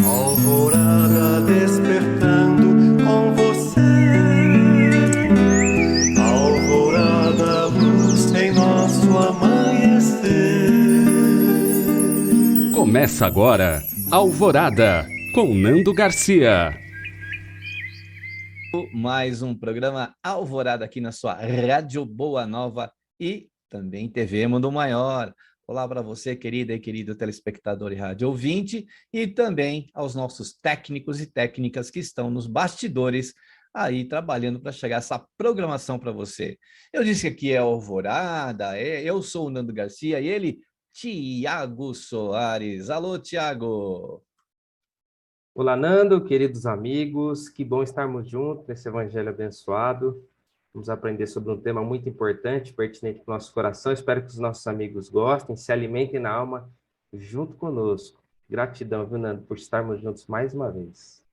Alvorada despertando com você. Alvorada, luz em nosso amanhecer. Começa agora, Alvorada, com Nando Garcia. Mais um programa Alvorada aqui na sua Rádio Boa Nova e também TV Mundo Maior. Olá para você, querida e querido telespectador e rádio ouvinte, e também aos nossos técnicos e técnicas que estão nos bastidores aí trabalhando para chegar essa programação para você. Eu disse que aqui é Alvorada, eu sou o Nando Garcia e ele, Tiago Soares. Alô, Tiago! Olá, Nando, queridos amigos, que bom estarmos juntos nesse evangelho abençoado. Vamos aprender sobre um tema muito importante, pertinente para o nosso coração. Espero que os nossos amigos gostem, se alimentem na alma junto conosco. Gratidão, viu, Nando, por estarmos juntos mais uma vez.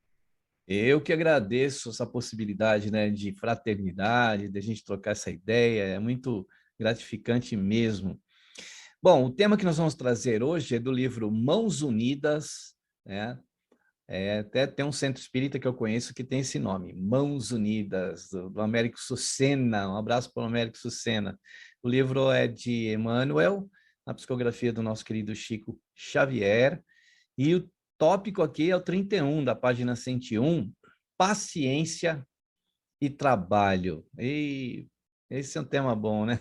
Eu que agradeço essa possibilidade, né, de fraternidade, de a gente trocar essa ideia, é muito gratificante mesmo. Bom, o tema que nós vamos trazer hoje é do livro Mãos Unidas, né? Até tem um centro espírita que eu conheço que tem esse nome, Mãos Unidas, do Américo Sucena. Um abraço para o Américo Sucena. O livro é de Emmanuel, a psicografia do nosso querido Chico Xavier, e o tópico aqui é o 31, da página 101, paciência e trabalho. E esse é um tema bom, né?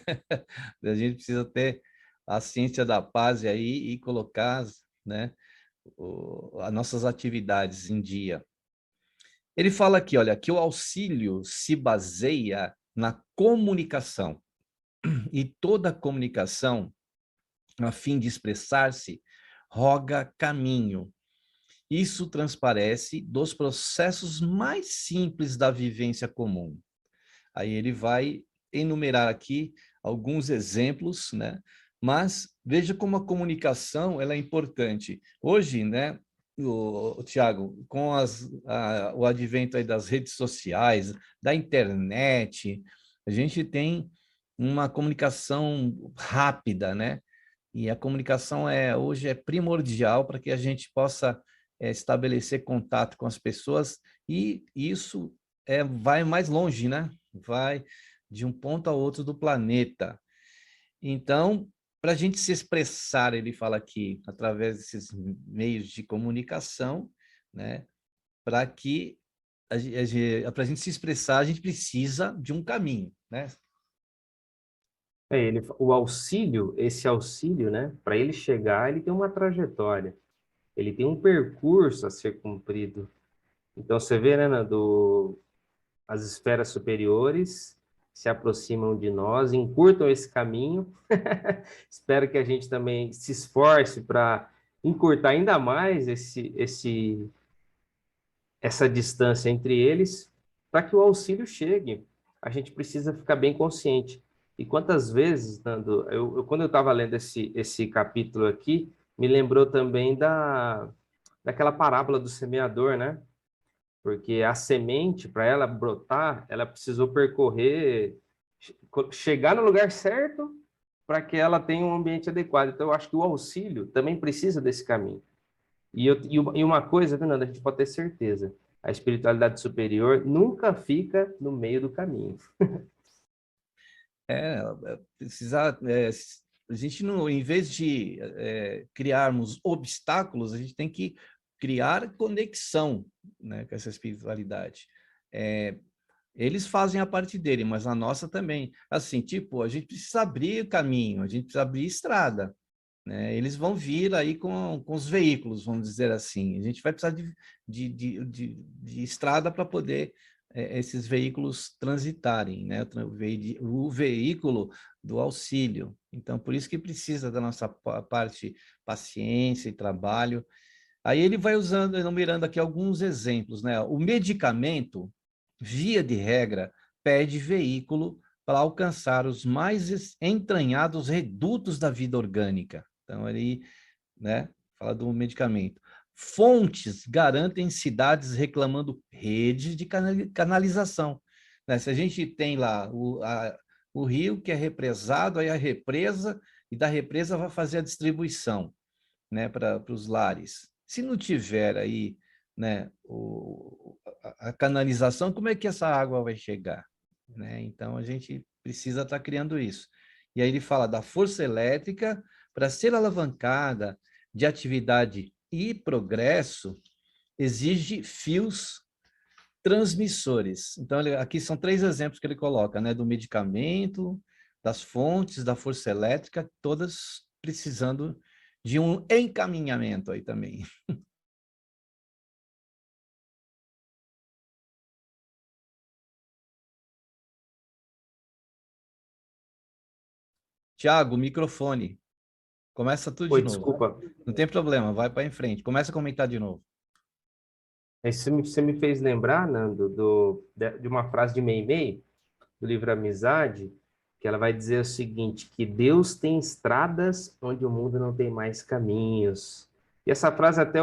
A gente precisa ter a ciência da paz aí e colocar, né, as nossas atividades em dia. Ele fala aqui, olha, que o auxílio se baseia na comunicação, e toda comunicação, a fim de expressar-se, roga caminho. Isso transparece dos processos mais simples da vivência comum. Aí ele vai enumerar aqui alguns exemplos, né? Mas veja como a comunicação ela é importante. Hoje, né, Tiago, com o advento aí das redes sociais, da internet, a gente tem uma comunicação rápida, né? E a comunicação hoje é primordial para que a gente possa estabelecer contato com as pessoas, e isso vai mais longe, né? Vai de um ponto a outro do planeta. Então, para a gente se expressar, ele fala aqui, através desses meios de comunicação, né? Para que para a gente se expressar, a gente precisa de um caminho, né? O auxílio, esse auxílio, né, para ele chegar, ele tem uma trajetória, ele tem um percurso a ser cumprido. Então, você vê, né, Nando, as esferas superiores se aproximam de nós, encurtam esse caminho. Espero que a gente também se esforce para encurtar ainda mais essa distância entre eles, para que o auxílio chegue. A gente precisa ficar bem consciente. E quantas vezes, Nando, quando eu estava lendo esse capítulo aqui, me lembrou também daquela parábola do semeador, né? Porque a semente, para ela brotar, ela precisou percorrer, chegar no lugar certo para que ela tenha um ambiente adequado. Então, eu acho que o auxílio também precisa desse caminho. E uma coisa, Fernanda, a gente pode ter certeza, a espiritualidade superior nunca fica no meio do caminho. Precisar, a gente não, em vez de criarmos obstáculos, a gente tem que criar conexão, né, com essa espiritualidade. Eles fazem a parte dele, mas a nossa também. Assim, tipo, a gente precisa abrir o caminho, a gente precisa abrir estrada, né? Eles vão vir aí com os veículos, vamos dizer assim. A gente vai precisar de estrada para poder esses veículos transitarem, né? O veículo do auxílio. Então, por isso que precisa da nossa parte paciência e trabalho. Aí ele vai enumerando aqui alguns exemplos, né? O medicamento, via de regra, pede veículo para alcançar os mais entranhados redutos da vida orgânica. Então, ele, né, fala do medicamento. Fontes garantem cidades reclamando redes de canalização, né? Se a gente tem lá o rio que é represado, aí a represa, e da represa vai fazer a distribuição, né, para os lares. Se não tiver aí, né, a canalização, como é que essa água vai chegar? Né? Então, a gente precisa estar criando isso. E aí ele fala da força elétrica para ser alavancada de atividade e progresso, exige fios transmissores. Então, aqui são 3 exemplos que ele coloca, né? Do medicamento, das fontes, da força elétrica, todas precisando de um encaminhamento aí também. Tiago, microfone. Começa tudo de Oi, novo. desculpa. Não tem problema, vai para em frente. Começa a comentar de novo. Você me fez lembrar, Nando, de uma frase de Meimei, do livro Amizade, que ela vai dizer o seguinte, que Deus tem estradas onde o mundo não tem mais caminhos. E essa frase até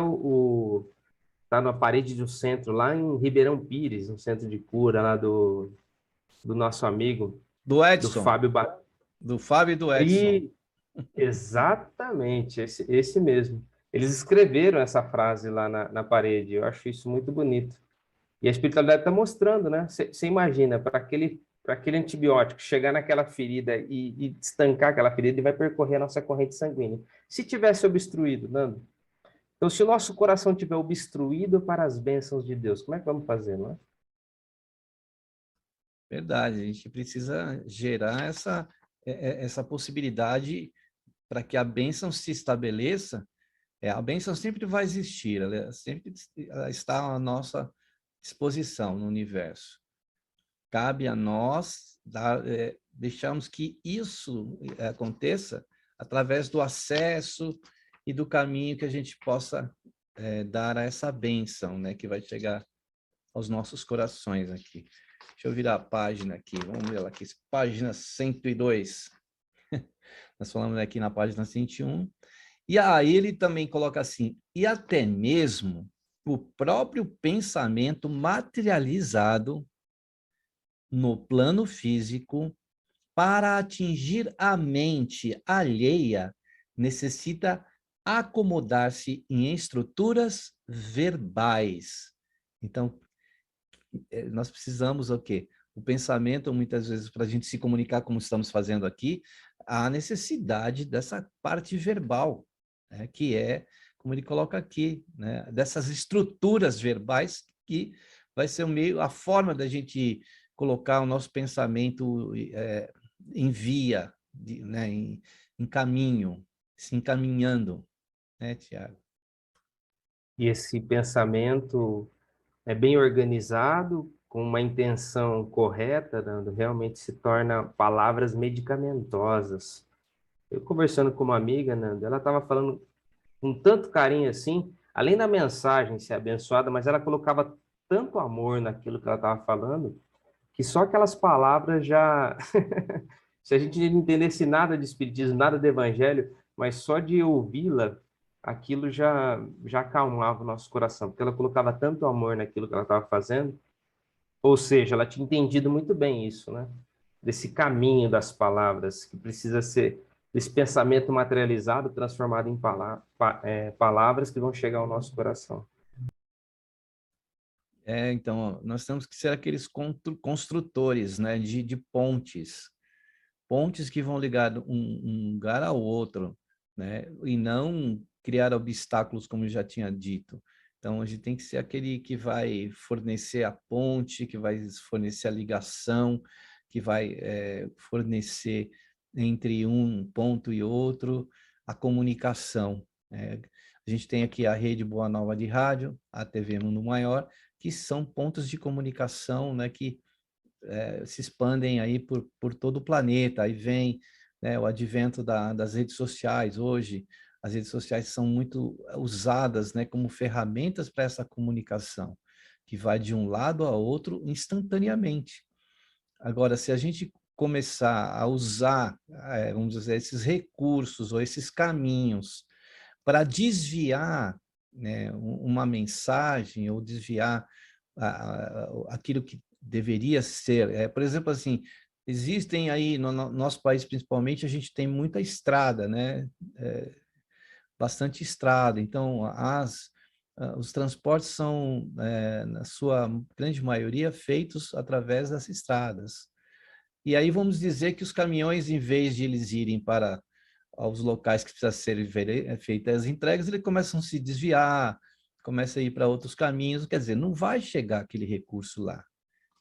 tá na parede do centro, lá em Ribeirão Pires, no centro de cura lá do nosso amigo, Do do Edson, Fábio do Fábio e do Edson. E exatamente, esse mesmo. Eles escreveram essa frase lá na parede, eu acho isso muito bonito. E a espiritualidade está mostrando, né? Você imagina, para aquele antibiótico chegar naquela ferida e estancar aquela ferida, ele vai percorrer a nossa corrente sanguínea. Se tivesse obstruído, Nando, então se o nosso coração tiver obstruído para as bênçãos de Deus, como é que vamos fazer, não é? Verdade, a gente precisa gerar essa possibilidade para que a bênção se estabeleça. A bênção sempre vai existir, ela sempre ela está à nossa disposição no universo. Cabe a nós deixarmos que isso aconteça através do acesso e do caminho que a gente possa dar a essa bênção, né, que vai chegar aos nossos corações aqui. Deixa eu virar a página aqui, vamos ver lá aqui, página 102. Nós falamos aqui na página 101. E aí ele também coloca assim, e até mesmo o próprio pensamento materializado no plano físico, para atingir a mente alheia, necessita acomodar-se em estruturas verbais. Então, nós precisamos o quê? O pensamento, muitas vezes, para a gente se comunicar como estamos fazendo aqui, há necessidade dessa parte verbal, né? Que é, como ele coloca aqui, né? Dessas estruturas verbais que vai ser o meio, a forma da gente colocar o nosso pensamento em via, né? Em caminho, se encaminhando, né, Tiago? E esse pensamento é bem organizado, com uma intenção correta, Nando, realmente se torna palavras medicamentosas. Eu conversando com uma amiga, Nando, ela estava falando com tanto carinho assim, além da mensagem ser abençoada, mas ela colocava tanto amor naquilo que ela estava falando, que só aquelas palavras já... Se a gente não entendesse nada de espiritismo, nada de evangelho, mas só de ouvi-la, aquilo já acalmava o nosso coração, porque ela colocava tanto amor naquilo que ela estava fazendo, ou seja, ela tinha entendido muito bem isso, né? Desse caminho das palavras, que precisa ser, desse pensamento materializado, transformado em palavras que vão chegar ao nosso coração. Então, nós temos que ser aqueles construtores, né, de pontes, pontes que vão ligar um lugar ao outro, né, e não criar obstáculos, como eu já tinha dito. Então, a gente tem que ser aquele que vai fornecer a ponte, que vai fornecer a ligação, que vai fornecer entre um ponto e outro a comunicação. A gente tem aqui a Rede Boa Nova de Rádio, a TV Mundo Maior, que são pontos de comunicação, né, que se expandem aí por todo o planeta. Aí vem, né, o advento das redes sociais hoje. As redes sociais são muito usadas, né, como ferramentas para essa comunicação, que vai de um lado a outro instantaneamente. Agora, se a gente começar a usar, vamos dizer, esses recursos ou esses caminhos para desviar, né, uma mensagem ou desviar aquilo que deveria ser. Por exemplo, assim, existem aí, no nosso país principalmente, a gente tem muita estrada, né? Bastante estrada. Então, os transportes são, na sua grande maioria, feitos através das estradas. E aí vamos dizer que os caminhões, em vez de eles irem para aos locais que precisam ser feitas as entregas, eles começam a se desviar, começam a ir para outros caminhos, quer dizer, não vai chegar aquele recurso lá,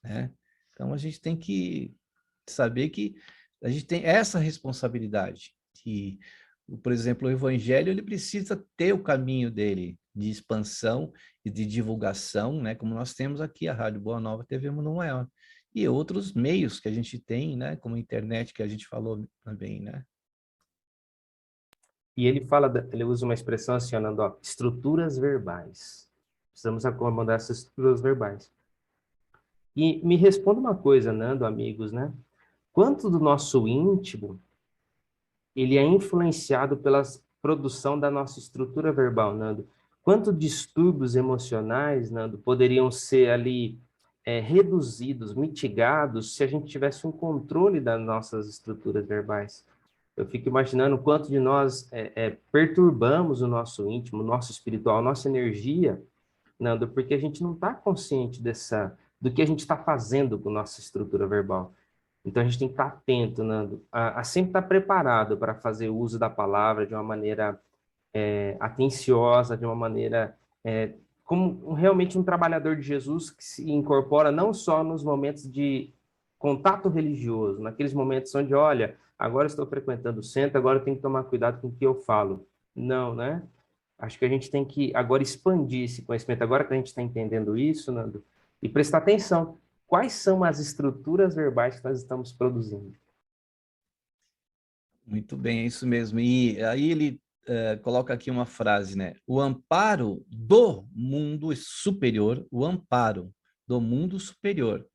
né? Então, a gente tem que saber que a gente tem essa responsabilidade, que, por exemplo, o evangelho, ele precisa ter o caminho dele de expansão e de divulgação, né? Como nós temos aqui a Rádio Boa Nova TV Mundo Maior, e outros meios que a gente tem, né? Como a internet, que a gente falou também, né? E ele ele usa uma expressão assim, Nando, ó, estruturas verbais. Precisamos acomodar essas estruturas verbais. E me responda uma coisa, Nando, amigos, né? Quanto do nosso íntimo ele é influenciado pela produção da nossa estrutura verbal, Nando? Quanto distúrbios emocionais, Nando, poderiam ser ali reduzidos, mitigados, se a gente tivesse um controle das nossas estruturas verbais? Eu fico imaginando quanto de nós perturbamos o nosso íntimo, o nosso espiritual, a nossa energia, Nando, porque a gente não está consciente do que a gente está fazendo com nossa estrutura verbal. Então, a gente tem que estar atento, Nando, a sempre estar preparado para fazer uso da palavra de uma maneira atenciosa, de uma maneira como realmente um trabalhador de Jesus que se incorpora não só nos momentos de contato religioso, naqueles momentos onde, olha, agora estou frequentando o centro, agora eu tenho que tomar cuidado com o que eu falo. Não, né? Acho que a gente tem que agora expandir esse conhecimento, agora que a gente está entendendo isso, Nando, e prestar atenção. Quais são as estruturas verbais que nós estamos produzindo? Muito bem, é isso mesmo. E aí ele coloca aqui uma frase, né? O amparo do mundo superior, o amparo do mundo superior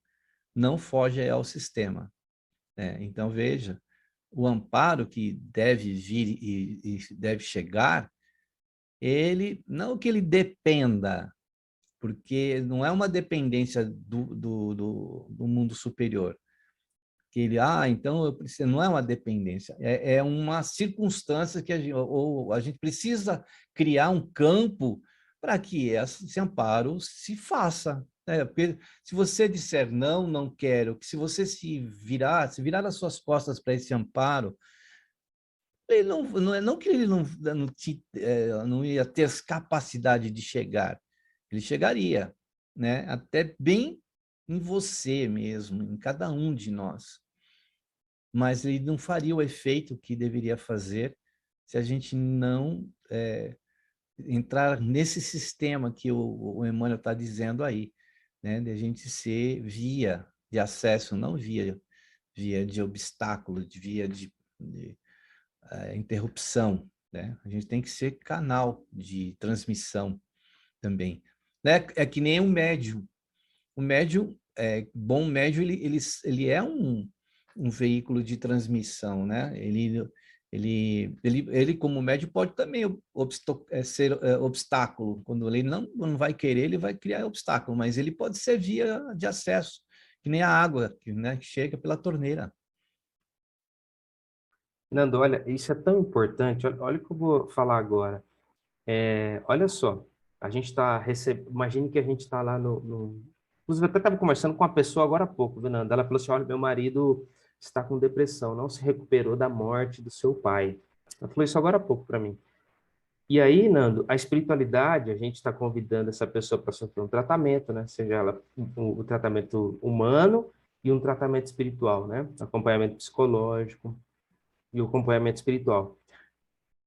não foge ao sistema. Então, veja, o amparo que deve vir e deve chegar, ele não que ele dependa, porque não é uma dependência do mundo superior, que ele, então eu preciso, não é uma dependência, é uma circunstância que a gente precisa criar um campo para que esse amparo se faça. Porque se você disser não, não quero, que se você se virar as suas costas para esse amparo, ele não que ele não ia ter capacidade de chegar, ele chegaria, né? Até bem em você mesmo, em cada um de nós. Mas ele não faria o efeito que deveria fazer se a gente não entrar nesse sistema que o Emmanuel está dizendo aí, né? De a gente ser via de acesso, não via de obstáculo, via de interrupção, né? A gente tem que ser canal de transmissão também. Né? É que nem um médium. O médium, bom médium, ele é um veículo de transmissão, né? Ele como médium, pode também ser obstáculo. Quando ele não vai querer, ele vai criar obstáculo, mas ele pode ser via de acesso, que nem a água, né, que chega pela torneira. Nando, olha, isso é tão importante. Olha o que eu vou falar agora. Olha só, a gente está recebendo. Imagine que a gente está lá Inclusive, eu até estava conversando com uma pessoa agora há pouco, viu, Nando? Ela falou assim: olha, meu marido está com depressão, não se recuperou da morte do seu pai. Ela falou isso agora há pouco para mim. E aí, Nando, a espiritualidade, a gente está convidando essa pessoa para sofrer um tratamento, né? Seja ela o tratamento humano e um tratamento espiritual, né? Acompanhamento psicológico e o acompanhamento espiritual.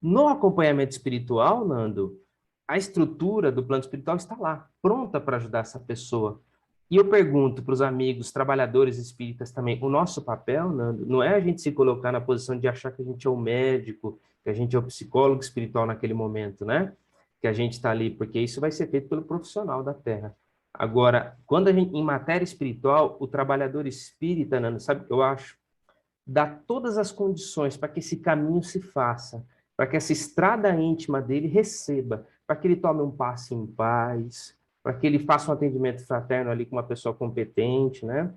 No acompanhamento espiritual, Nando, a estrutura do plano espiritual está lá, pronta para ajudar essa pessoa. E eu pergunto para os amigos, trabalhadores espíritas também, o nosso papel, Nando, não é a gente se colocar na posição de achar que a gente é o médico, que a gente é o psicólogo espiritual naquele momento, né? Que a gente está ali, porque isso vai ser feito pelo profissional da Terra. Agora, quando a gente, em matéria espiritual, o trabalhador espírita, Nando, sabe o que eu acho? Dá todas as condições para que esse caminho se faça, para que essa estrada íntima dele receba, para que ele tome um passe em paz, para que ele faça um atendimento fraterno ali com uma pessoa competente, né?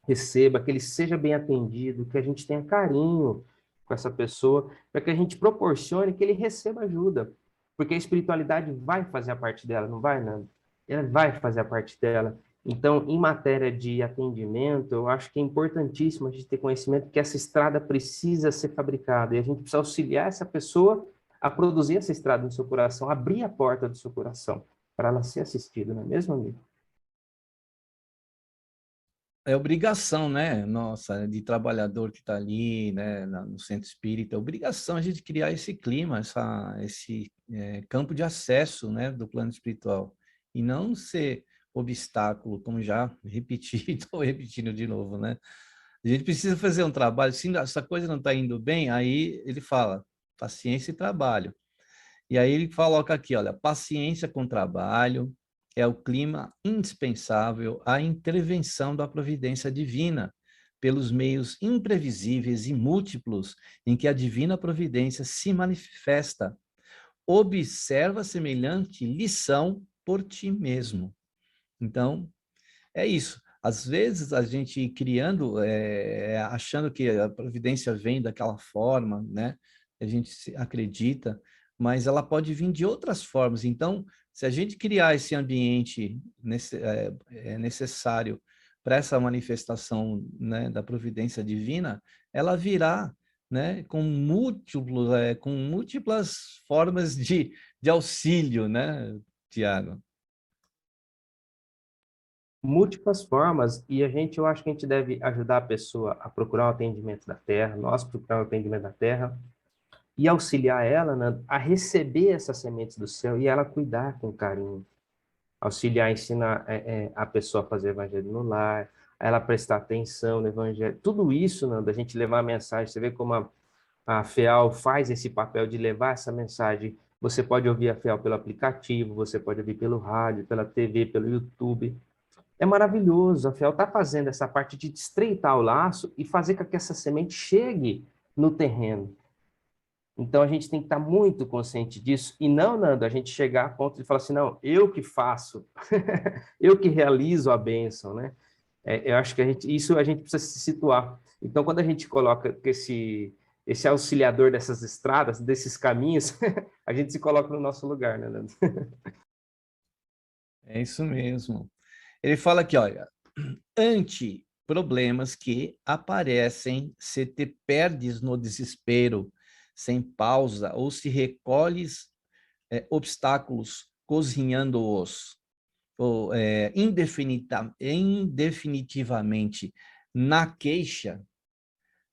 Receba, que ele seja bem atendido, que a gente tenha carinho com essa pessoa, para que a gente proporcione que ele receba ajuda. Porque a espiritualidade vai fazer a parte dela, não vai, Nando? Ela vai fazer a parte dela. Então, em matéria de atendimento, eu acho que é importantíssimo a gente ter conhecimento que essa estrada precisa ser fabricada e a gente precisa auxiliar essa pessoa a produzir essa estrada no seu coração, abrir a porta do seu coração para ela ser assistida, não é mesmo, amigo? É obrigação, né, nossa, de trabalhador que está ali, né, no centro espírita, é obrigação a gente criar esse clima, esse campo de acesso, né, do plano espiritual, e não ser obstáculo, como já repeti, estou repetindo de novo, né? A gente precisa fazer um trabalho, se essa coisa não está indo bem, aí ele fala, paciência e trabalho. E aí ele coloca aqui, olha, paciência com trabalho é o clima indispensável à intervenção da providência divina, pelos meios imprevisíveis e múltiplos em que a divina providência se manifesta. Observa semelhante lição por ti mesmo. Então, é isso. Às vezes a gente criando, achando que a providência vem daquela forma, né? A gente acredita, mas ela pode vir de outras formas. Então, se a gente criar esse ambiente necessário para essa manifestação, né, da providência divina, ela virá, né, com múltiplas formas de auxílio, né, Tiago? Múltiplas formas, e eu acho que a gente deve ajudar a pessoa a procurar o atendimento da Terra, nós procurar o atendimento da Terra, e auxiliar ela, né, a receber essas sementes do céu e ela cuidar com carinho. Auxiliar, ensinar a pessoa a fazer evangelho no lar, a ela prestar atenção no evangelho. Tudo isso, né, da gente levar a mensagem. Você vê como a FEAL faz esse papel de levar essa mensagem. Você pode ouvir a FEAL pelo aplicativo, você pode ouvir pelo rádio, pela TV, pelo YouTube. É maravilhoso. A FEAL está fazendo essa parte de estreitar o laço e fazer com que essa semente chegue no terreno. Então, a gente tem que estar muito consciente disso e não, Nando, a gente chegar a ponto de falar assim, não, eu que faço, eu que realizo a bênção, né? Eu acho que isso a gente precisa se situar. Então, quando a gente coloca esse auxiliador dessas estradas, desses caminhos, a gente se coloca no nosso lugar, né, Nando? É isso mesmo. Ele fala aqui, olha, ante problemas que aparecem se te perdes no desespero, sem pausa, ou se recolhes obstáculos, cozinhando-os, ou indefinitivamente na queixa,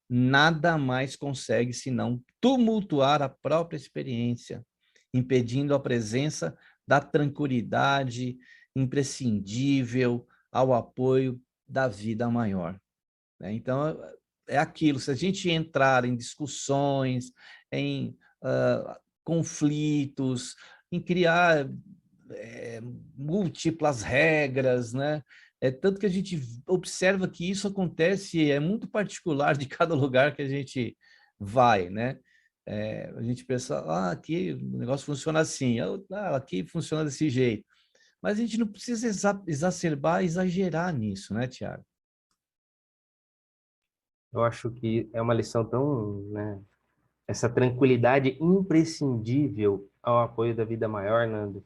nada mais consegue senão tumultuar a própria experiência, impedindo a presença da tranquilidade imprescindível ao apoio da vida maior, né? Então, é aquilo, se a gente entrar em discussões, em conflitos, em criar múltiplas regras, né? É tanto que a gente observa que isso acontece, é muito particular de cada lugar que a gente vai, né? A gente pensa, aqui o negócio funciona assim, aqui funciona desse jeito. Mas a gente não precisa exacerbar, exagerar nisso, né, Tiago? Eu acho que é uma lição tão, né, essa tranquilidade imprescindível ao apoio da vida maior, Nando.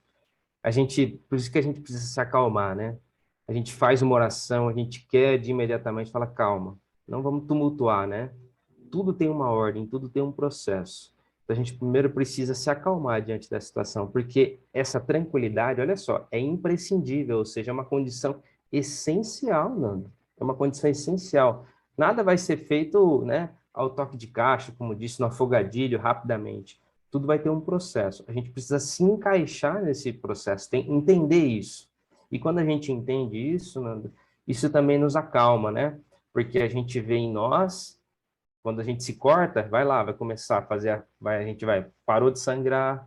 Por isso que a gente precisa se acalmar, né? A gente faz uma oração, a gente quer de imediatamente falar, calma, não vamos tumultuar, né? Tudo tem uma ordem, tudo tem um processo. Então a gente primeiro precisa se acalmar diante da situação, porque essa tranquilidade, olha só, é imprescindível, ou seja, é uma condição essencial, Nando. É uma condição essencial. Nada vai ser feito, né, ao toque de caixa, como disse, no afogadilho, rapidamente. Tudo vai ter um processo. A gente precisa se encaixar nesse processo, entender isso. E quando a gente entende isso, Nando, isso também nos acalma, né? Porque a gente vê em nós, quando a gente se corta, vai lá, vai começar a fazer, a gente vai, parou de sangrar,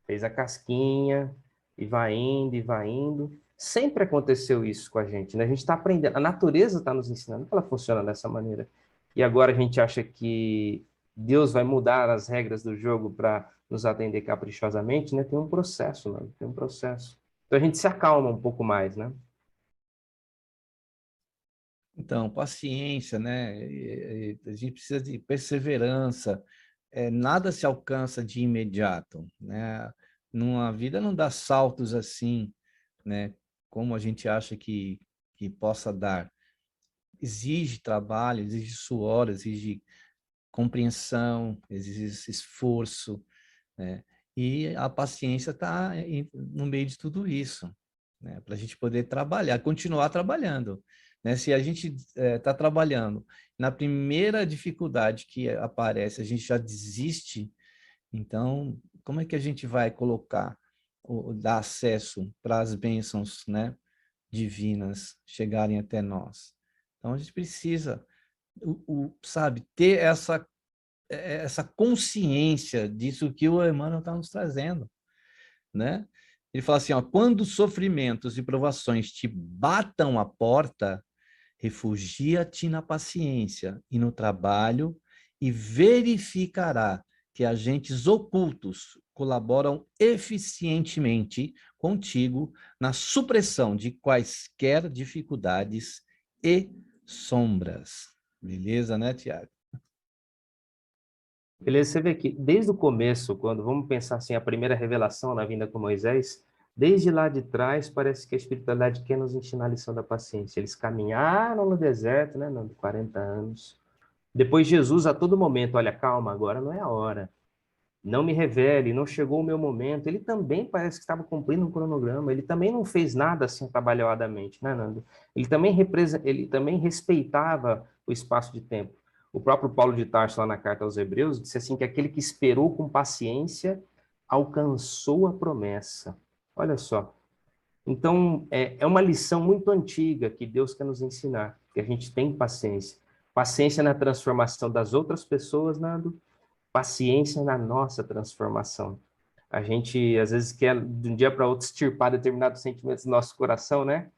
fez a casquinha, e vai indo, e vai indo. Sempre aconteceu isso com a gente, né? A gente está aprendendo, a natureza está nos ensinando que ela funciona dessa maneira. E agora a gente acha que Deus vai mudar as regras do jogo para nos atender caprichosamente, né? Tem um processo, né? Tem um processo. Então a gente se acalma um pouco mais, né? Então, paciência, né? A gente precisa de perseverança. Nada se alcança de imediato, né? A vida não dá saltos assim, né? Como a gente acha que possa dar. Exige trabalho, exige suor, exige compreensão, exige esforço, né? E a paciência está no meio de tudo isso, né? Para a gente poder trabalhar, continuar trabalhando, né? Se a gente está trabalhando, na primeira dificuldade que aparece, a gente já desiste, então, como é que a gente vai colocar, dar acesso para as bênçãos, né, divinas chegarem até nós? Então, a gente precisa, sabe, ter essa consciência disso que o Emmanuel está nos trazendo, né? Ele fala assim, ó, quando sofrimentos e provações te batam a porta, refugia-te na paciência e no trabalho e verificará que agentes ocultos colaboram eficientemente contigo na supressão de quaisquer dificuldades e sombras. Beleza, né, Tiago? Beleza, você vê que desde o começo, quando vamos pensar assim, a primeira revelação na vinda com Moisés, desde lá de trás, parece que a espiritualidade quer nos ensinar a lição da paciência. Eles caminharam no deserto, né, 40 anos. Depois Jesus, a todo momento, olha, calma, agora não é a hora. Não me revele, não chegou o meu momento. Ele também parece que estava cumprindo um cronograma. Ele também não fez nada assim atabalhoadamente, né, Nando? Ele também respeitava o espaço de tempo. O próprio Paulo de Tarso, lá na carta aos Hebreus, disse assim que aquele que esperou com paciência alcançou a promessa. Olha só. Então, é uma lição muito antiga que Deus quer nos ensinar, que a gente tem paciência. Paciência na transformação das outras pessoas, Nando, paciência na nossa transformação. A gente, às vezes, quer, de um dia para outro, extirpar determinados sentimentos do nosso coração, né?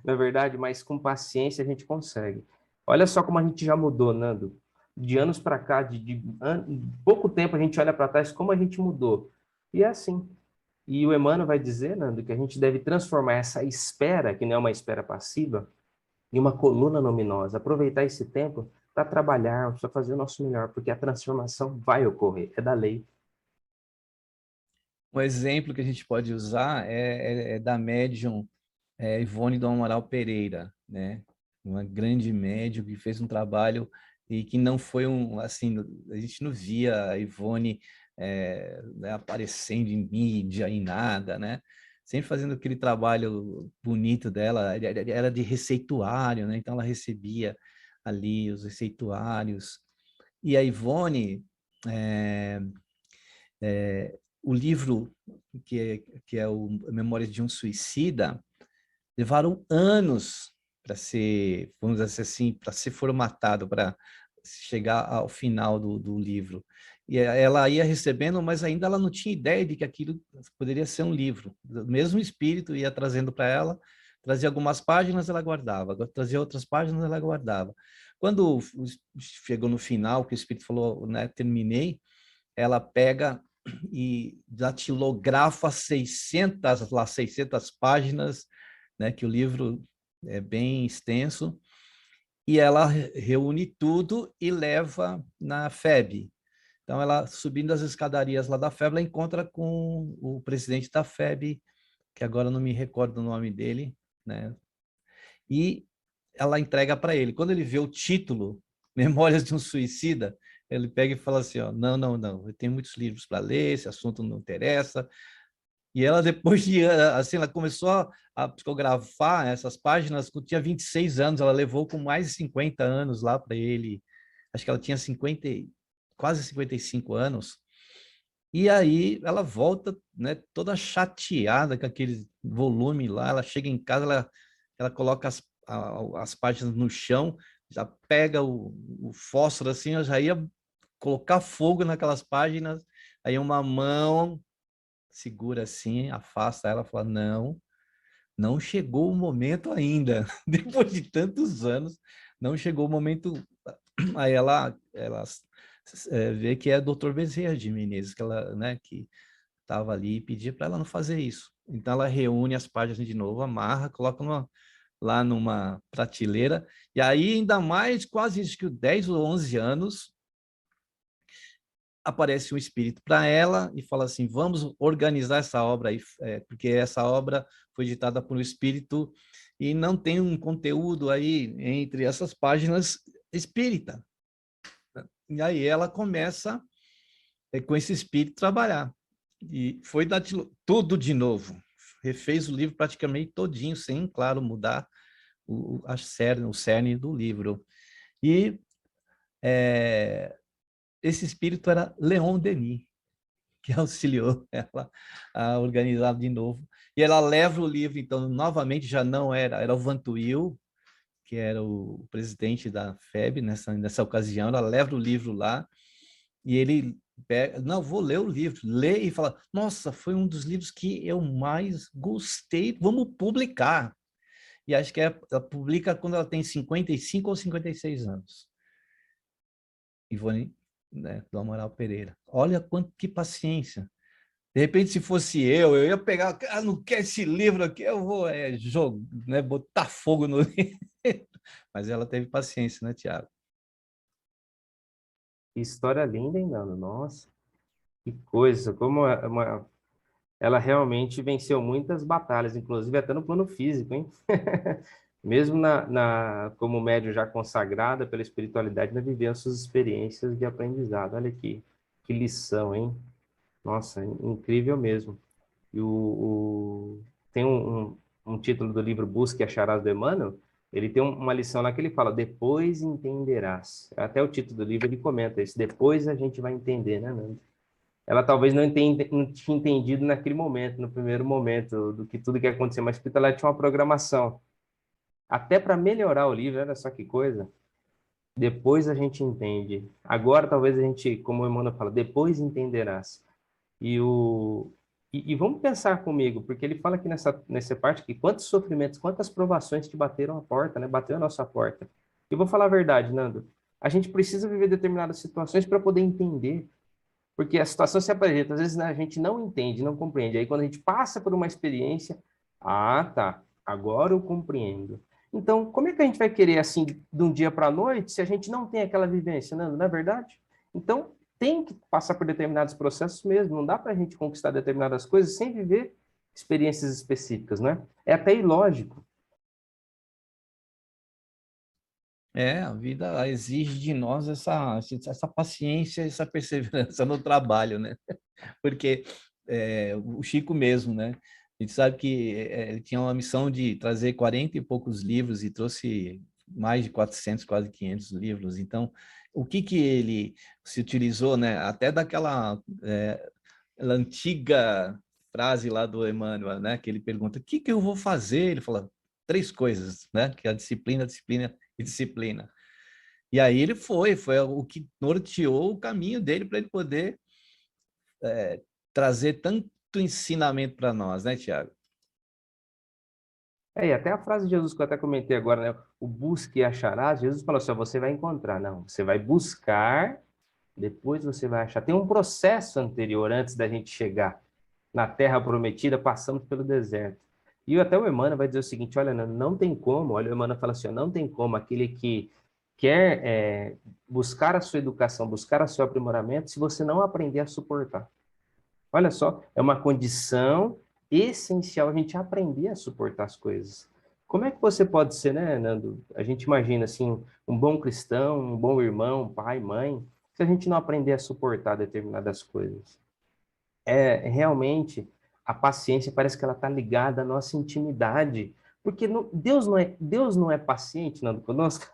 Na verdade, mas com paciência a gente consegue. Olha só como a gente já mudou, Nando. De anos para cá, de pouco tempo a gente olha para trás, como a gente mudou. E é assim. E o Emmanuel vai dizer, Nando, que a gente deve transformar essa espera, que não é uma espera passiva, em uma coluna luminosa. Aproveitar esse tempo para trabalhar, para fazer o nosso melhor, porque a transformação vai ocorrer, é da lei. Um exemplo que a gente pode usar é da médium Ivone do Amaral Pereira, né? Uma grande médium que fez um trabalho e que não foi assim, a gente não via a Ivone né, aparecendo em mídia, em nada, né? Sempre fazendo aquele trabalho bonito dela, era de receituário, né? Então ela recebia ali os receituários. E a Ivone, o livro que é o Memórias de um Suicida, levaram anos para ser, vamos dizer assim, para ser formatado, para chegar ao final do livro. E ela ia recebendo, mas ainda ela não tinha ideia de que aquilo poderia ser um livro. O mesmo espírito ia trazendo para ela, trazia algumas páginas, ela guardava, trazia outras páginas, ela guardava. Quando chegou no final, que o espírito falou, né, terminei, ela pega e datilografa 600 páginas, né, que o livro é bem extenso, e ela reúne tudo e leva na FEB. Então, ela, subindo as escadarias lá da FEB, ela encontra com o presidente da FEB, que agora não me recordo o nome dele, né? E ela entrega para ele. Quando ele vê o título, Memórias de um Suicida, ele pega e fala assim, ó, não, eu tenho muitos livros para ler, esse assunto não interessa. E ela, depois de, assim, ela começou a psicografar essas páginas quando tinha 26 anos, ela levou com mais de 50 anos lá para ele, acho que ela tinha 50, quase 55 anos, e aí ela volta, né, toda chateada com aquele volume lá, ela chega em casa, ela coloca as páginas no chão, já pega o fósforo assim, eu já ia colocar fogo naquelas páginas, aí uma mão segura assim, afasta ela, fala, não chegou o momento ainda, depois de tantos anos, não chegou o momento, aí ela vê que é Dr. Bezerra de Menezes, que ela, né, que estava ali e pedia para ela não fazer isso. Então ela reúne as páginas de novo, amarra, coloca lá numa prateleira, e aí ainda mais, quase isso que 10 ou 11 anos, aparece um espírito para ela e fala assim, vamos organizar essa obra aí, porque essa obra foi ditada por um espírito e não tem um conteúdo aí entre essas páginas espírita. E aí ela começa com esse espírito trabalhar. E foi tudo de novo. Refez o livro praticamente todinho, sem, claro, mudar o cerne do livro. E esse espírito era Leon Denis, que auxiliou ela a organizar de novo. E ela leva o livro, então, novamente, já não era o Vantuil, que era o presidente da FEB nessa ocasião, ela leva o livro lá, e ele pega, não, vou ler o livro, lê e fala, nossa, foi um dos livros que eu mais gostei, vamos publicar. E acho que ela publica quando ela tem 55 ou 56 anos. Ivone, né, do Amaral Pereira. Olha que paciência. De repente, se fosse eu ia pegar, não quer esse livro aqui, eu vou né, botar fogo no livro. Mas ela teve paciência, né, Tiago? Que história linda, hein, Nando? Nossa, que coisa, ela realmente venceu muitas batalhas, inclusive até no plano físico, hein? Mesmo como médium já consagrada pela espiritualidade, ainda viveu suas experiências de aprendizado. Olha que lição, hein? Nossa, incrível mesmo. E tem um título do livro Busque e Acharás do Emmanuel, ele tem uma lição lá que ele fala, depois entenderás. Até o título do livro ele comenta isso, depois a gente vai entender, né, Nando? Ela talvez não tinha entendido naquele momento, no primeiro momento, do que tudo que ia acontecer, mas porque ela tinha uma programação. Até para melhorar o livro, olha só que coisa. Depois a gente entende. Agora talvez a gente, como o Emmanuel fala, depois entenderás. E vamos pensar comigo, porque ele fala aqui nessa parte que quantos sofrimentos, quantas provações te bateram a porta, né? Bateu a nossa porta. Eu vou falar a verdade, Nando. A gente precisa viver determinadas situações para poder entender. Porque a situação se apresenta, às vezes, né, a gente não entende, não compreende. Aí quando a gente passa por uma experiência, tá, agora eu compreendo. Então, como é que a gente vai querer, assim, de um dia para a noite, se a gente não tem aquela vivência, né? Não é verdade? Então, tem que passar por determinados processos mesmo. Não dá para a gente conquistar determinadas coisas sem viver experiências específicas, né? É até ilógico. A vida exige de nós essa paciência, essa perseverança no trabalho, né? Porque o Chico mesmo, né? A gente sabe que ele tinha uma missão de trazer 40 e poucos livros e trouxe mais de 400, quase 500 livros. Então, o que ele se utilizou, né? Até daquela antiga frase lá do Emmanuel, né? Que ele pergunta, o que eu vou fazer? Ele fala, 3 coisas, né? Que é a disciplina, disciplina e disciplina. E aí ele foi o que norteou o caminho dele para ele poder trazer tanto ensinamento para nós, né, Tiago? E até a frase de Jesus que eu até comentei agora, né? O busque e acharás, Jesus falou assim, você vai encontrar. Não, você vai buscar, depois você vai achar. Tem um processo anterior, antes da gente chegar na Terra Prometida, passamos pelo deserto. E até o Emmanuel vai dizer o seguinte, olha, não tem como, olha, o Emmanuel fala assim, não tem como aquele que quer buscar a sua educação, buscar o seu aprimoramento, se você não aprender a suportar. Olha só, é uma condição essencial a gente aprender a suportar as coisas. Como é que você pode ser, né, Nando? A gente imagina, assim, um bom cristão, um bom irmão, pai, mãe, se a gente não aprender a suportar determinadas coisas. Realmente, a paciência parece que ela está ligada à nossa intimidade, porque Deus não é paciente, Nando, conosco.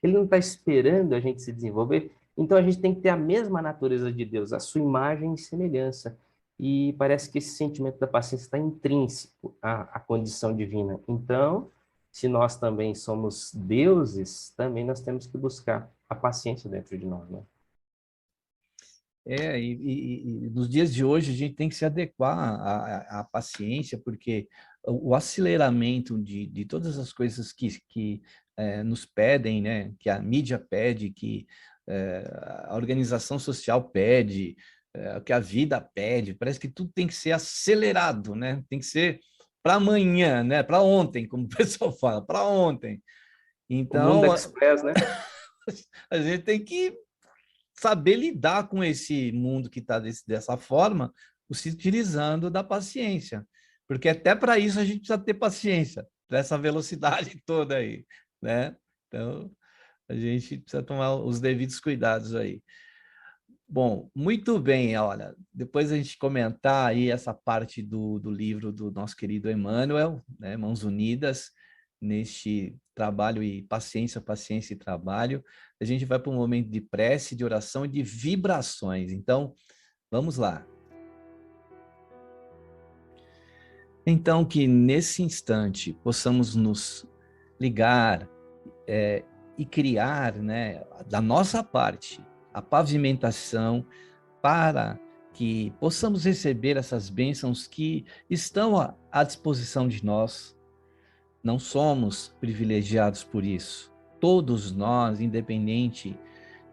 Ele não está esperando a gente se desenvolver. Então, a gente tem que ter a mesma natureza de Deus, a sua imagem e semelhança. E parece que esse sentimento da paciência está intrínseco à condição divina. Então, se nós também somos deuses, também nós temos que buscar a paciência dentro de nós, né? E nos dias de hoje a gente tem que se adequar à paciência, porque o aceleramento de todas as coisas que nos pedem, né, que a mídia pede, que a organização social pede, que a vida pede, parece que tudo tem que ser acelerado, né? Tem que ser para amanhã, né? Para ontem, como o pessoal fala, para ontem. O mundo Então, express, né? a gente tem que saber lidar com esse mundo que está dessa forma, se utilizando da paciência. Porque até para isso a gente precisa ter paciência, para essa velocidade toda aí, né? Então, a gente precisa tomar os devidos cuidados aí. Bom, muito bem, olha, depois a gente comentar aí essa parte do livro do nosso querido Emmanuel, né, Mãos Unidas, neste trabalho e paciência, paciência e trabalho, a gente vai para um momento de prece, de oração e de vibrações. Então, vamos lá. Então, que nesse instante possamos nos ligar e criar, né, da nossa parte, a pavimentação para que possamos receber essas bênçãos que estão à disposição de nós. Não somos privilegiados por isso. Todos nós, independente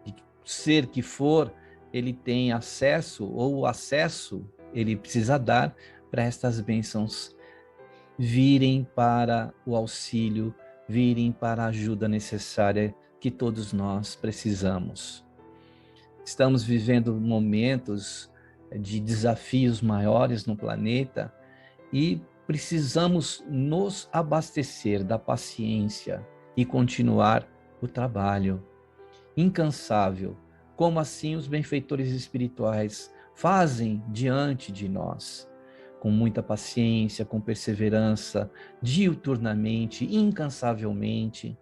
de ser que for, ele tem acesso, ou o acesso ele precisa dar para estas bênçãos virem para o auxílio, virem para a ajuda necessária que todos nós precisamos. Estamos vivendo momentos de desafios maiores no planeta e precisamos nos abastecer da paciência e continuar o trabalho incansável, como assim os benfeitores espirituais fazem diante de nós, com muita paciência, com perseverança, diuturnamente, incansavelmente,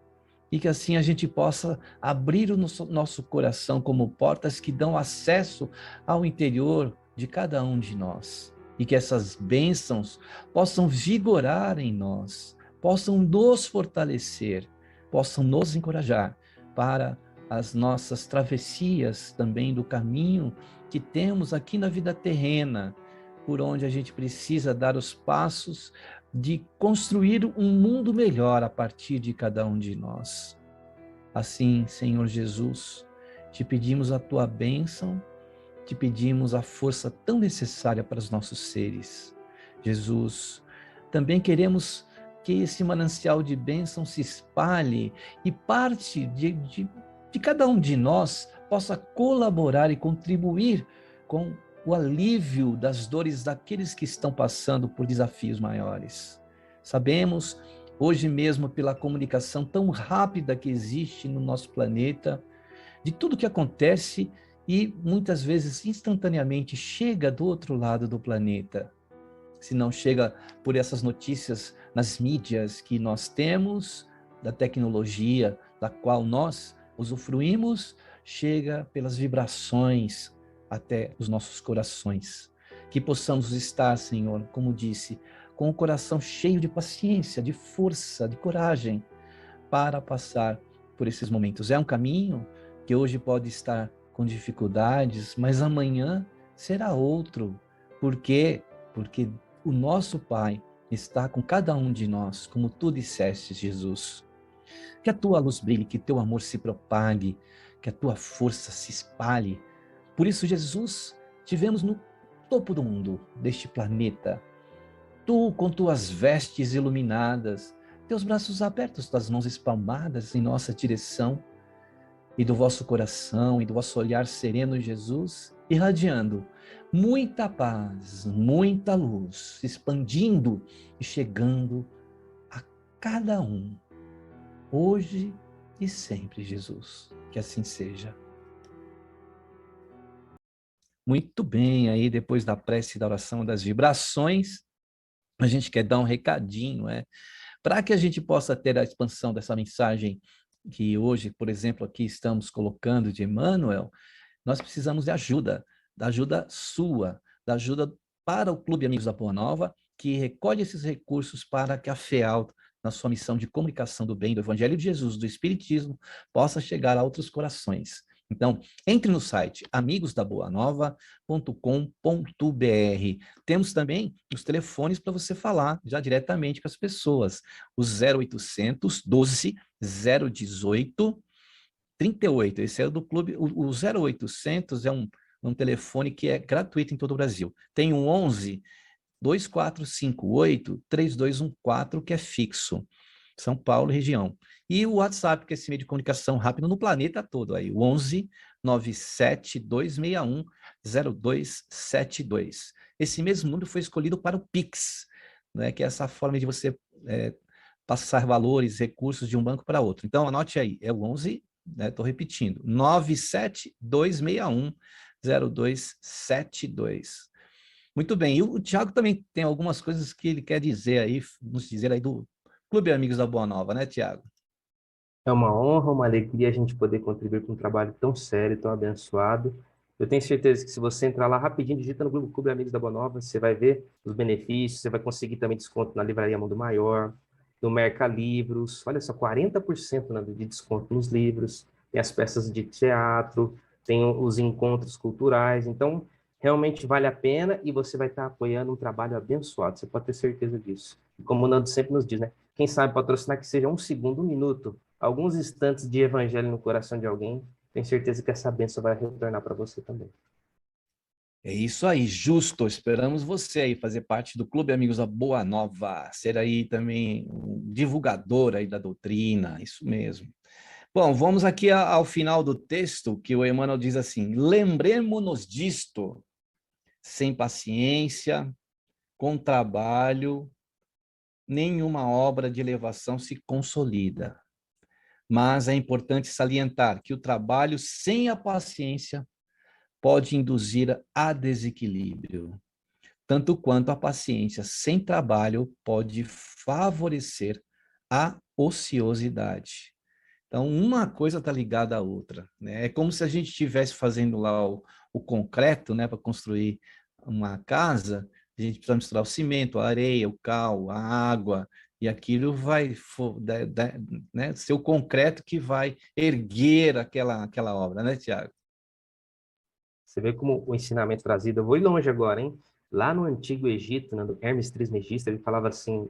e que assim a gente possa abrir o nosso coração como portas que dão acesso ao interior de cada um de nós. E que essas bênçãos possam vigorar em nós, possam nos fortalecer, possam nos encorajar para as nossas travessias também do caminho que temos aqui na vida terrena, por onde a gente precisa dar os passos de construir um mundo melhor a partir de cada um de nós. Assim, Senhor Jesus, te pedimos a tua bênção, te pedimos a força tão necessária para os nossos seres. Jesus, também queremos que esse manancial de bênção se espalhe e parte de cada um de nós possa colaborar e contribuir com o alívio das dores daqueles que estão passando por desafios maiores. Sabemos, hoje mesmo, pela comunicação tão rápida que existe no nosso planeta, de tudo que acontece e muitas vezes instantaneamente chega do outro lado do planeta. Se não chega por essas notícias nas mídias que nós temos, da tecnologia da qual nós usufruímos, chega pelas vibrações até os nossos corações. Que possamos estar, Senhor, como disse, com o coração cheio de paciência, de força, de coragem, para passar por esses momentos. É um caminho que hoje pode estar com dificuldades, mas amanhã será outro. Por quê? Porque o nosso Pai está com cada um de nós, como tu disseste, Jesus. Que a tua luz brilhe, que teu amor se propague, que a tua força se espalhe. Por isso, Jesus, te vemos no topo do mundo, deste planeta. Tu, com tuas vestes iluminadas, teus braços abertos, tuas mãos espalmadas em nossa direção, e do vosso coração e do vosso olhar sereno, Jesus, irradiando muita paz, muita luz, expandindo e chegando a cada um, hoje e sempre, Jesus. Que assim seja. Muito bem, aí depois da prece, da oração, das vibrações, a gente quer dar um recadinho, para que a gente possa ter a expansão dessa mensagem que hoje, por exemplo, aqui estamos colocando de Emmanuel, nós precisamos de ajuda, da ajuda sua, da ajuda para o Clube Amigos da Boa Nova, que recolhe esses recursos para que a FEAL, na sua missão de comunicação do bem, do Evangelho de Jesus, do Espiritismo, possa chegar a outros corações. Então, entre no site amigosdaboanova.com.br. Temos também os telefones para você falar já diretamente com as pessoas. O 0800 12 018 38. Esse é o do clube. O 0800 é um telefone que é gratuito em todo o Brasil. Tem o 11 2458 3214, que é fixo. São Paulo, região. E o WhatsApp, que é esse meio de comunicação rápido no planeta todo, aí, o 11 97261-0272. Esse mesmo número foi escolhido para o Pix, né, que é essa forma de você passar valores, recursos de um banco para outro. Então, anote aí, é o 11, estou repetindo, 97261-0272. Muito bem, e o Thiago também tem algumas coisas que ele quer dizer aí, nos dizer aí do Clube Amigos da Boa Nova, né, Thiago? É uma honra, uma alegria a gente poder contribuir com um trabalho tão sério, tão abençoado. Eu tenho certeza que se você entrar lá rapidinho, digita no Grupo Clube Amigos da Boa Nova, você vai ver os benefícios, você vai conseguir também desconto na Livraria Mundo Maior, no Mercalivros, olha só, 40%, né, de desconto nos livros, tem as peças de teatro, tem os encontros culturais, então realmente vale a pena e você vai estar apoiando um trabalho abençoado, você pode ter certeza disso. E como o Nando sempre nos diz, né? Quem sabe patrocinar que seja um segundo, um minuto, alguns instantes de evangelho no coração de alguém, tenho certeza que essa bênção vai retornar para você também. É isso aí, justo. Esperamos você aí fazer parte do Clube Amigos da Boa Nova, ser aí também um divulgador aí da doutrina, isso mesmo. Bom, vamos aqui ao final do texto, que o Emmanuel diz assim: lembremo-nos disto, sem paciência, com trabalho, nenhuma obra de elevação se consolida. Mas é importante salientar que o trabalho sem a paciência pode induzir a desequilíbrio, tanto quanto a paciência sem trabalho pode favorecer a ociosidade. Então, uma coisa está ligada à outra, né? É como se a gente estivesse fazendo lá o concreto, né, para construir uma casa, a gente precisa misturar o cimento, a areia, o cal, a água, e aquilo vai né, ser o concreto que vai erguer aquela obra, né, Tiago? Você vê como o ensinamento trazido, eu vou ir longe agora, hein? Lá no Antigo Egito, né, do Hermes Trismegisto, ele falava assim,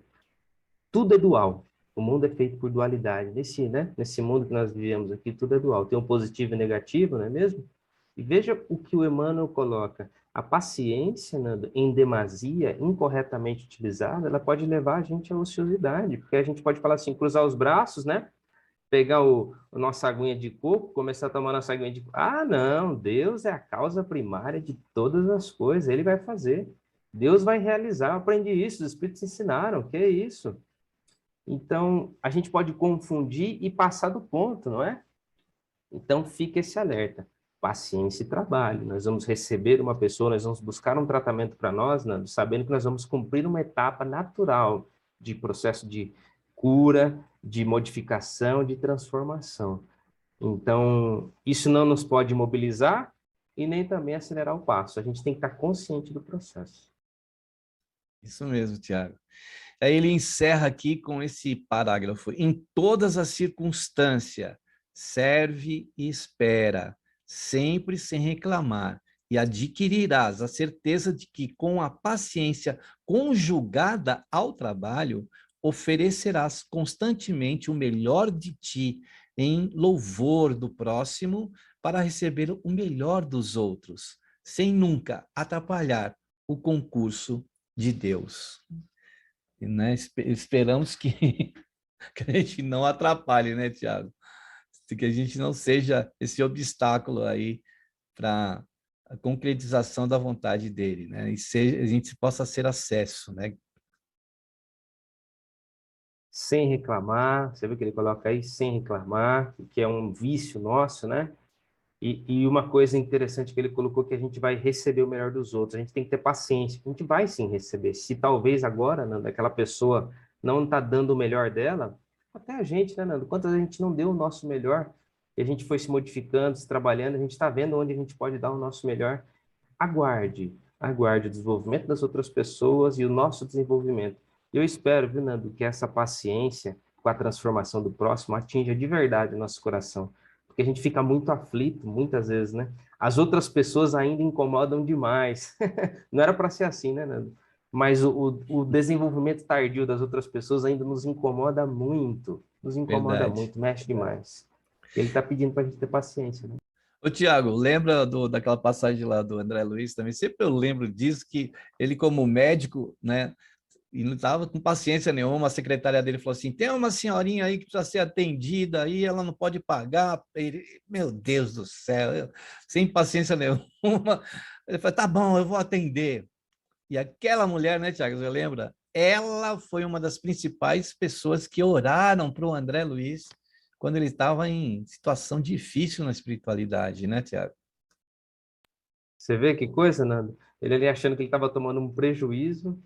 tudo é dual, o mundo é feito por dualidade. Nesse mundo que nós vivemos aqui, tudo é dual, tem um positivo e negativo, não é mesmo? E veja o que o Emmanuel coloca, a paciência, Nando, em demasia, incorretamente utilizada, ela pode levar a gente à ociosidade, porque a gente pode falar assim, cruzar os braços, né? Pegar a nossa aguinha de coco, começar a tomar nossa aguinha de coco. Ah, não, Deus é a causa primária de todas as coisas, Ele vai fazer. Deus vai realizar, eu aprendi isso, os Espíritos ensinaram, que é isso? Então, a gente pode confundir e passar do ponto, não é? Então, fica esse alerta. Paciência e trabalho. Nós vamos receber uma pessoa, nós vamos buscar um tratamento para nós, Nando, sabendo que nós vamos cumprir uma etapa natural de processo de cura, de modificação, de transformação. Então, isso não nos pode mobilizar e nem também acelerar o passo. A gente tem que estar consciente do processo. Isso mesmo, Tiago. Aí ele encerra aqui com esse parágrafo: em todas as circunstâncias, serve e espera, sempre sem reclamar, e adquirirás a certeza de que, com a paciência conjugada ao trabalho, oferecerás constantemente o melhor de ti em louvor do próximo para receber o melhor dos outros, sem nunca atrapalhar o concurso de Deus. E, né, esperamos que, que a gente não atrapalhe, né, Tiago? Que a gente não seja esse obstáculo aí para a concretização da vontade dele, né? E a gente possa ser acesso, né? Sem reclamar, você viu que ele coloca aí, sem reclamar, que é um vício nosso, né? E uma coisa interessante que ele colocou que a gente vai receber o melhor dos outros. A gente tem que ter paciência. A gente vai sim receber. Se talvez agora, Nando, aquela pessoa não está dando o melhor dela, até a gente, né, Nando? Quantas a gente não deu o nosso melhor e a gente foi se modificando, se trabalhando, a gente está vendo onde a gente pode dar o nosso melhor. Aguarde o desenvolvimento das outras pessoas e o nosso desenvolvimento. Eu espero, viu, Nando, que essa paciência com a transformação do próximo atinja de verdade o nosso coração. Porque a gente fica muito aflito, muitas vezes, né? As outras pessoas ainda incomodam demais. Não era para ser assim, né, Nando? Mas o desenvolvimento tardio das outras pessoas ainda nos incomoda muito. Nos incomoda Verdade. muito, mexe demais. Ele está pedindo para a gente ter paciência, né? Ô, Tiago, lembra daquela passagem lá do André Luiz também? Sempre eu lembro disso, que ele, como médico, né, e não estava com paciência nenhuma. A secretária dele falou assim: tem uma senhorinha aí que precisa ser atendida aí, ela não pode pagar. Ele, meu Deus do céu, sem paciência nenhuma. Ele falou: tá bom, eu vou atender. E aquela mulher, né, Tiago, você lembra? Ela foi uma das principais pessoas que oraram para o André Luiz quando ele estava em situação difícil na espiritualidade, né, Tiago? Você vê que coisa, Nando? Ele ali achando que ele estava tomando um prejuízo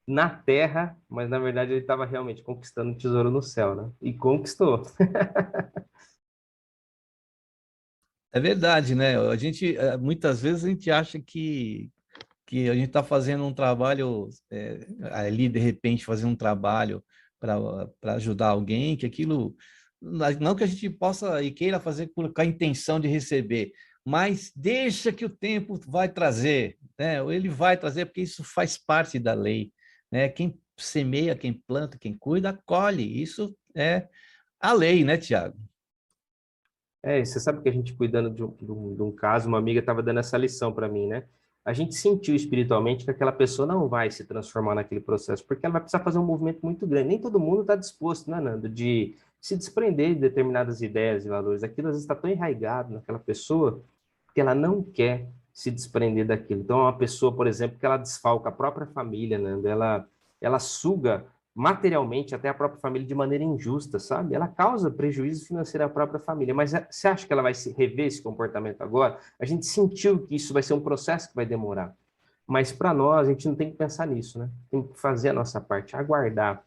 na terra, mas na verdade ele estava realmente conquistando um tesouro no céu, né? E conquistou. É verdade, né? A gente, muitas vezes a gente acha que a gente está fazendo um trabalho, ali de repente fazer um trabalho para ajudar alguém, que aquilo, não que a gente possa e queira fazer com a intenção de receber, mas deixa que o tempo vai trazer, né? Ele vai trazer, porque isso faz parte da lei, né? Quem semeia, quem planta, quem cuida, colhe. Isso é a lei, né, Tiago? É, e você sabe que a gente cuidando de um caso, uma amiga estava dando essa lição para mim, né? A gente sentiu espiritualmente que aquela pessoa não vai se transformar naquele processo, porque ela vai precisar fazer um movimento muito grande. Nem todo mundo está disposto, né, Nando, de se desprender de determinadas ideias e valores. Aquilo às vezes está tão enraizado naquela pessoa que ela não quer se desprender daquilo. Então, é uma pessoa, por exemplo, que ela desfalca a própria família, Nando, ela suga materialmente até a própria família de maneira injusta, sabe? Ela causa prejuízo financeiro à própria família, mas você acha que ela vai se rever esse comportamento agora? A gente sentiu que isso vai ser um processo que vai demorar, mas para nós, a gente não tem que pensar nisso, né? Tem que fazer a nossa parte, aguardar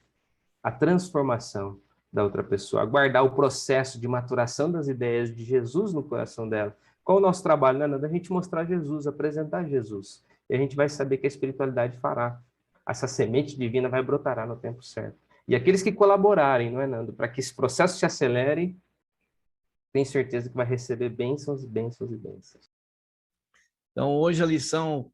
a transformação da outra pessoa, aguardar o processo de maturação das ideias de Jesus no coração dela. Qual o nosso trabalho, né, Nanda? A gente mostrar Jesus, apresentar Jesus. E a gente vai saber que a espiritualidade fará. Essa semente divina vai brotar no tempo certo. E aqueles que colaborarem, não é, Nando, para que esse processo se acelere, tem certeza que vai receber bênçãos e bênçãos e bênçãos. Então, hoje a lição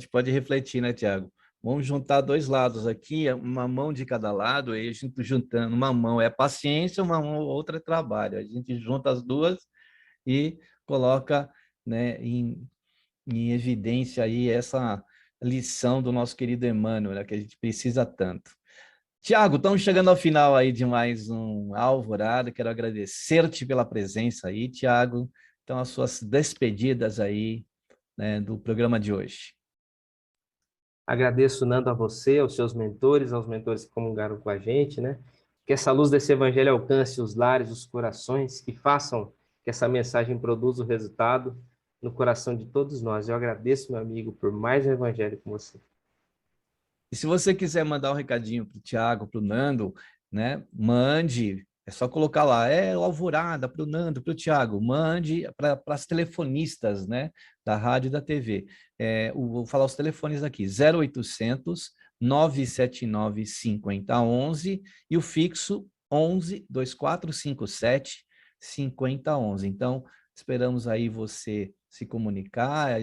pode refletir, né, Tiago? Vamos juntar dois lados aqui, uma mão de cada lado, e a gente juntando, uma mão é paciência, uma mão, outra é trabalho. A gente junta as duas e coloca, né, em evidência aí essa lição do nosso querido Emmanuel, né, que a gente precisa tanto. Tiago, estamos chegando ao final aí de mais um Alvorada. Quero agradecer-te pela presença aí, Tiago. Então, as suas despedidas aí, né, do programa de hoje. Agradeço, Nando, a você, aos seus mentores, aos mentores que comungaram com a gente, né? Que essa luz desse evangelho alcance os lares, os corações, que façam que essa mensagem produza o resultado no coração de todos nós. Eu agradeço, meu amigo, por mais um evangelho com você. E se você quiser mandar um recadinho para o Tiago, para o Nando, né, mande. É só colocar lá, Alvorada, para o Nando, para o Tiago. Mande para as telefonistas, né, da rádio e da TV. Vou falar os telefones aqui: 0800 979 5011 e o fixo 11 2457 5011. Então, esperamos aí você se comunicar.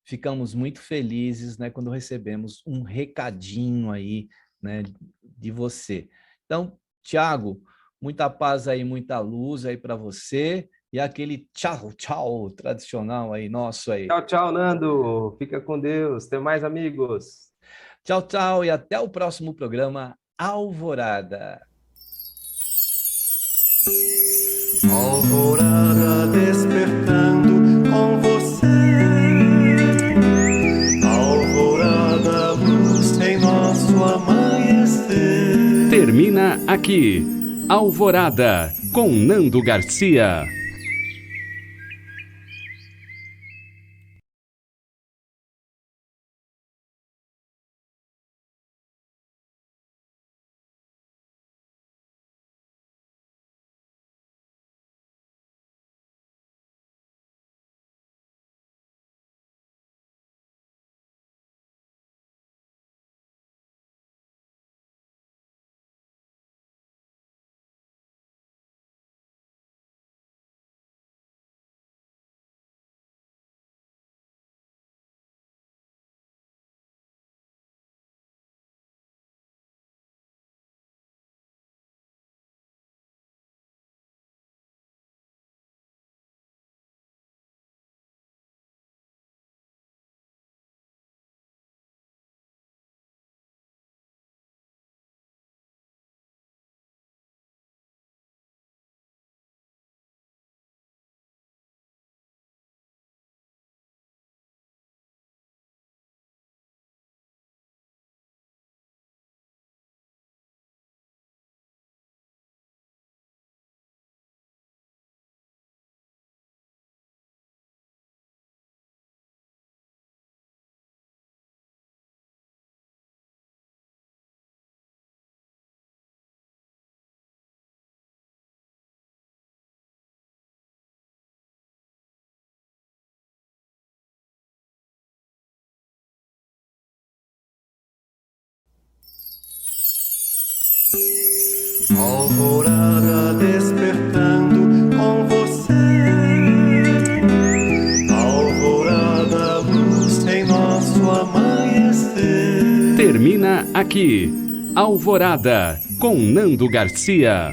Ficamos muito felizes, né, quando recebemos um recadinho aí, né, de você. Então, Tiago, muita paz aí, muita luz aí para você e aquele tchau, tchau tradicional aí nosso aí. Tchau, tchau, Nando. Fica com Deus. Até mais, amigos. Tchau, tchau e até o próximo programa Alvorada. Alvorada despertando com você. Alvorada, luz em nosso amanhecer. Termina aqui Alvorada com Nando Garcia. Alvorada despertando com você. Alvorada, luz em nosso amanhecer. Termina aqui, Alvorada, com Nando Garcia.